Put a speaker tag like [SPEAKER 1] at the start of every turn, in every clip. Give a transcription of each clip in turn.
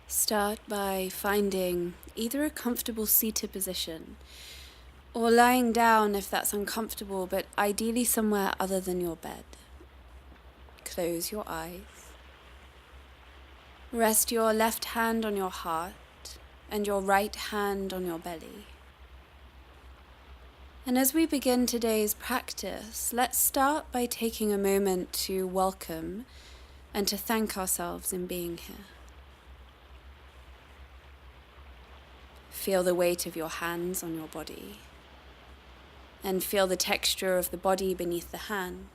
[SPEAKER 1] Start by finding either a comfortable seated position or lying down if that's uncomfortable, but ideally somewhere other than your bed. Close your eyes. Rest your left hand on your heart and your right hand on your belly. And as we begin today's practice, let's start by taking a moment to welcome and to thank ourselves in being here. Feel the weight of your hands on your body and feel the texture of the body beneath the hands.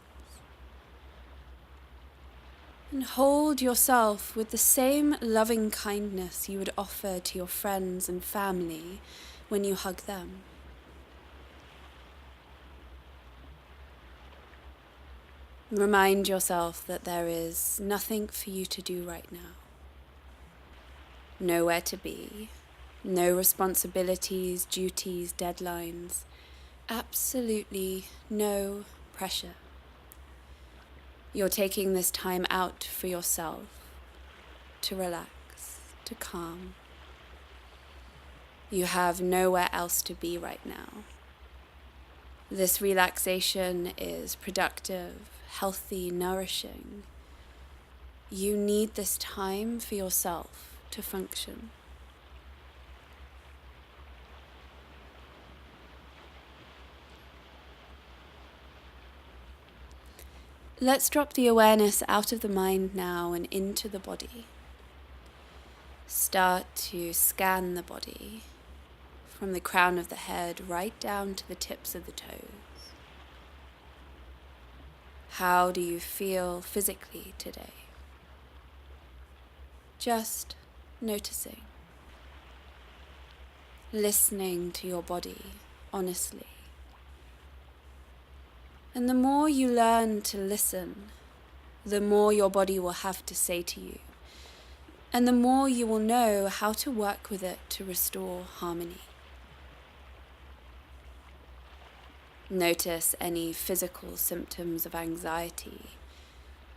[SPEAKER 1] And hold yourself with the same loving kindness you would offer to your friends and family when you hug them. Remind yourself that there is nothing for you to do right now. Nowhere to be, no responsibilities, duties, deadlines, absolutely no pressure. You're taking this time out for yourself, to relax, to calm. You have nowhere else to be right now. This relaxation is productive, healthy, nourishing. You need this time for yourself to function. Let's drop the awareness out of the mind now and into the body. Start to scan the body from the crown of the head right down to the tips of the toes. How do you feel physically today? Just noticing, listening to your body honestly. And the more you learn to listen, the more your body will have to say to you, and the more you will know how to work with it to restore harmony. Notice any physical symptoms of anxiety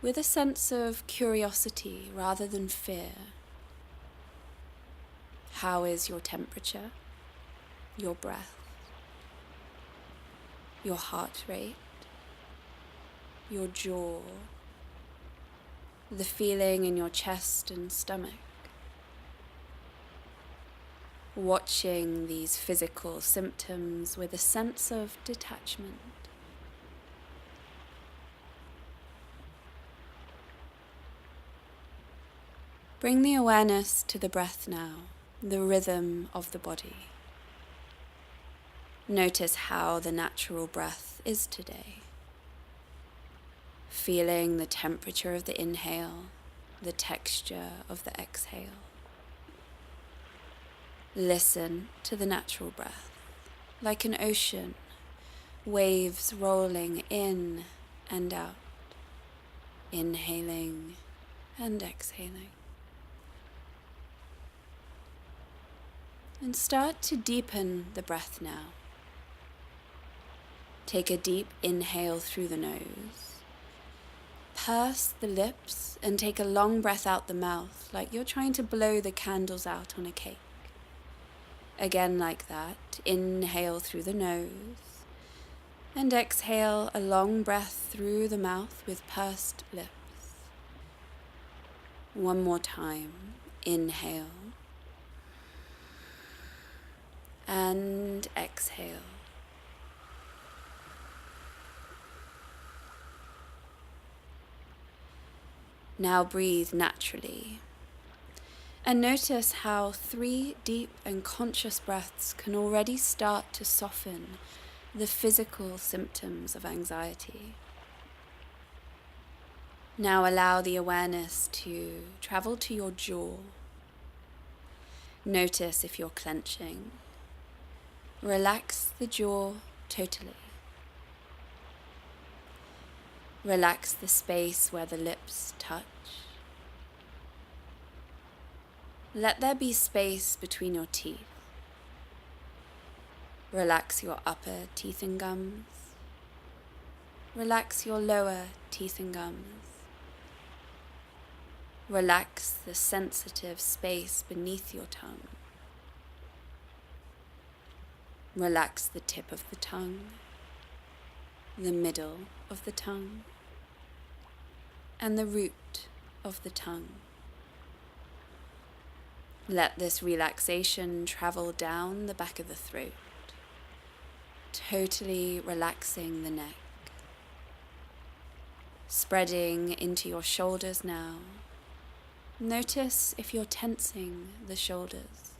[SPEAKER 1] with a sense of curiosity rather than fear. How is your temperature, your breath, your heart rate, your jaw, the feeling in your chest and stomach? Watching these physical symptoms with a sense of detachment. Bring the awareness to the breath now, the rhythm of the body. Notice how the natural breath is today. Feeling the temperature of the inhale, the texture of the exhale. Listen to the natural breath, like an ocean, waves rolling in and out, inhaling and exhaling. And start to deepen the breath now. Take a deep inhale through the nose. Purse the lips and take a long breath out the mouth, like you're trying to blow the candles out on a cake. Again like that, inhale through the nose and exhale a long breath through the mouth with pursed lips. One more time, inhale and exhale. Now breathe naturally. And notice how 3 deep and conscious breaths can already start to soften the physical symptoms of anxiety. Now allow the awareness to travel to your jaw. Notice if you're clenching. Relax the jaw totally. Relax the space where the lips touch. Let there be space between your teeth. Relax your upper teeth and gums. Relax your lower teeth and gums. Relax the sensitive space beneath your tongue. Relax the tip of the tongue, the middle of the tongue, and the root of the tongue. Let this relaxation travel down the back of the throat, totally relaxing the neck. Spreading into your shoulders now. Notice if you're tensing the shoulders.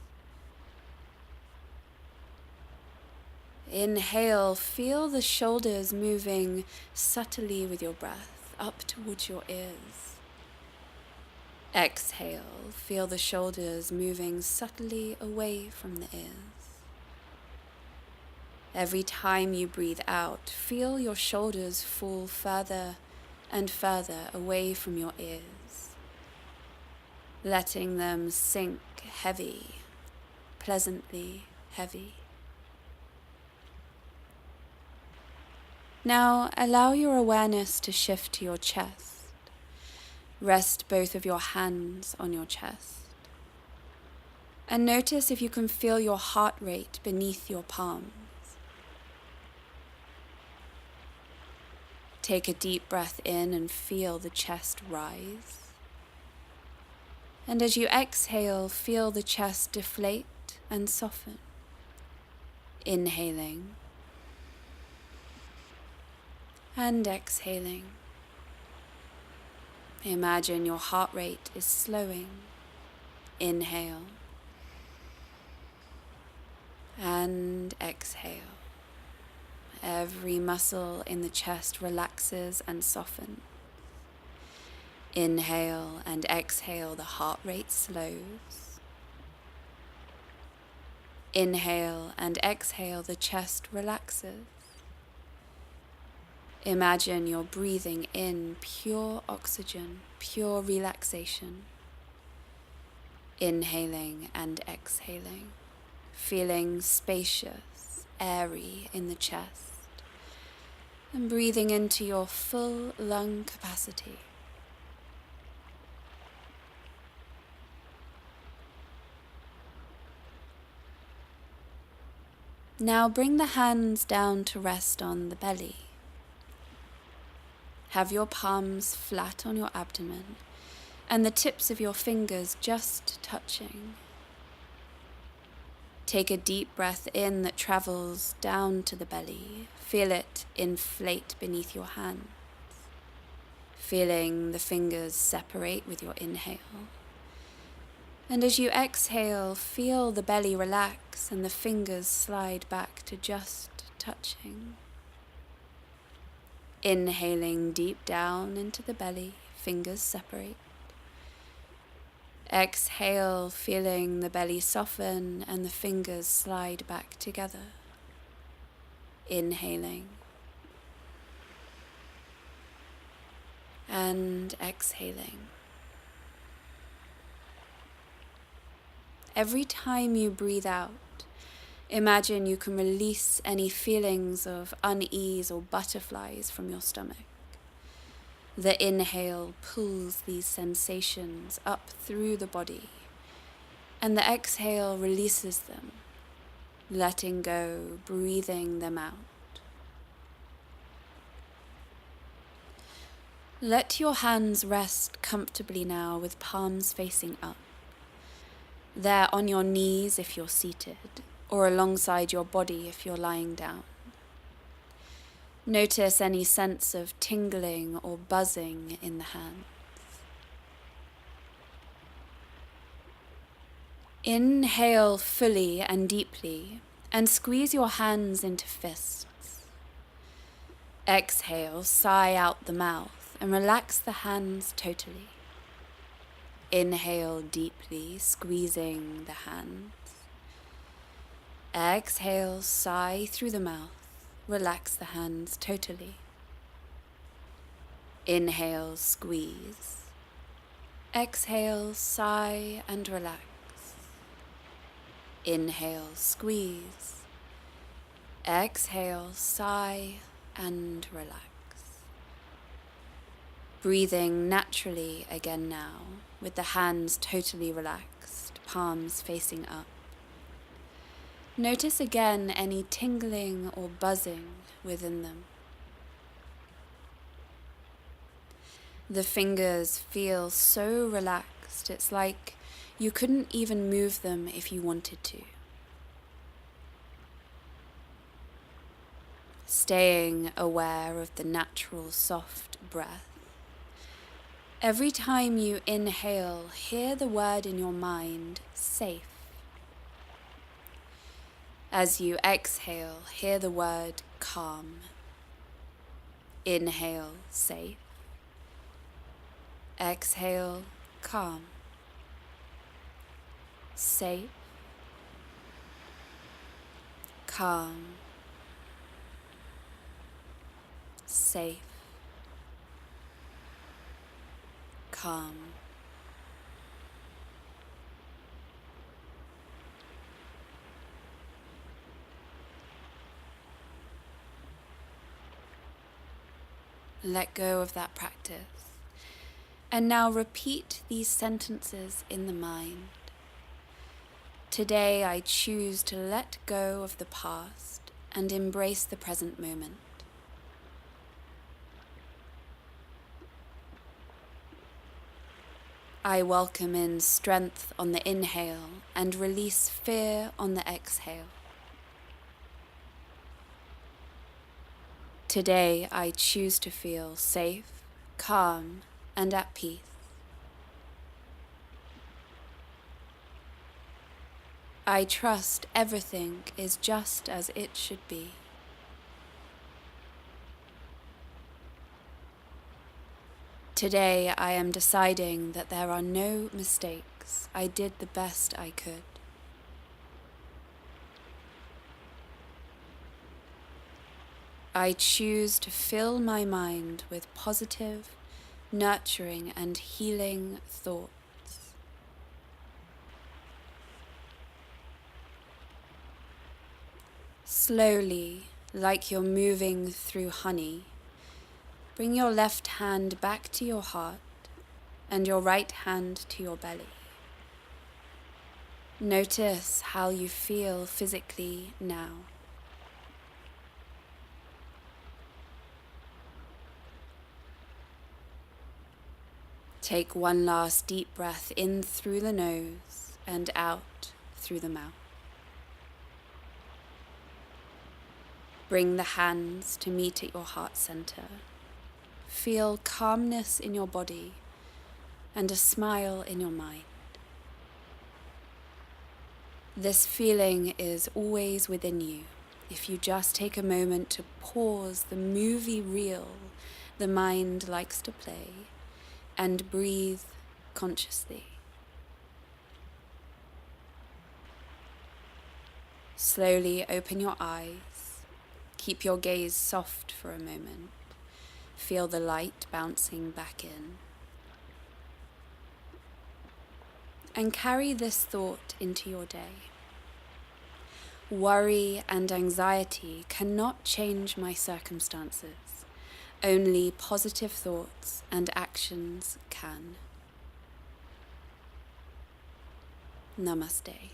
[SPEAKER 1] Inhale, feel the shoulders moving subtly with your breath up towards your ears. Exhale, feel the shoulders moving subtly away from the ears. Every time you breathe out, feel your shoulders fall further and further away from your ears, letting them sink heavy, pleasantly heavy. Now allow your awareness to shift to your chest. Rest both of your hands on your chest. And notice if you can feel your heart rate beneath your palms. Take a deep breath in and feel the chest rise. And as you exhale, feel the chest deflate and soften. Inhaling and exhaling. Imagine your heart rate is slowing. Inhale and exhale. Every muscle in the chest relaxes and softens. Inhale and exhale, the heart rate slows. Inhale and exhale, the chest relaxes. Imagine you're breathing in pure oxygen, pure relaxation. Inhaling and exhaling, feeling spacious, airy in the chest, and breathing into your full lung capacity. Now bring the hands down to rest on the belly. Have your palms flat on your abdomen and the tips of your fingers just touching. Take a deep breath in that travels down to the belly. Feel it inflate beneath your hands. Feeling the fingers separate with your inhale. And as you exhale, feel the belly relax and the fingers slide back to just touching. Inhaling deep down into the belly, fingers separate. Exhale, feeling the belly soften and the fingers slide back together. Inhaling and exhaling. Every time you breathe out, imagine you can release any feelings of unease or butterflies from your stomach. The inhale pulls these sensations up through the body, and the exhale releases them, letting go, breathing them out. Let your hands rest comfortably now with palms facing up. There on your knees if you're seated, or alongside your body if you're lying down. Notice any sense of tingling or buzzing in the hands. Inhale fully and deeply and squeeze your hands into fists. Exhale, sigh out the mouth and relax the hands totally. Inhale deeply, squeezing the hands. Exhale, sigh through the mouth. Relax the hands totally. Inhale, squeeze. Exhale, sigh and relax. Inhale, squeeze. Exhale, sigh and relax. Breathing naturally again now, with the hands totally relaxed, palms facing up. Notice again any tingling or buzzing within them. The fingers feel so relaxed, it's like you couldn't even move them if you wanted to. Staying aware of the natural soft breath. Every time you inhale, hear the word in your mind, safe. As you exhale, hear the word calm. Inhale, safe. Exhale, calm. Safe. Calm. Safe. Calm. Let go of that practice. And now repeat these sentences in the mind. Today I choose to let go of the past and embrace the present moment. I welcome in strength on the inhale and release fear on the exhale. Today I choose to feel safe, calm, and at peace. I trust everything is just as it should be. Today I am deciding that there are no mistakes. I did the best I could. I choose to fill my mind with positive, nurturing, and healing thoughts. Slowly, like you're moving through honey, bring your left hand back to your heart and your right hand to your belly. Notice how you feel physically now. Take one last deep breath in through the nose and out through the mouth. Bring the hands to meet at your heart center. Feel calmness in your body and a smile in your mind. This feeling is always within you if you just take a moment to pause the movie reel the mind likes to play and breathe consciously. Slowly open your eyes. Keep your gaze soft for a moment. Feel the light bouncing back in. And carry this thought into your day. Worry and anxiety cannot change my circumstances. Only positive thoughts and actions can. Namaste.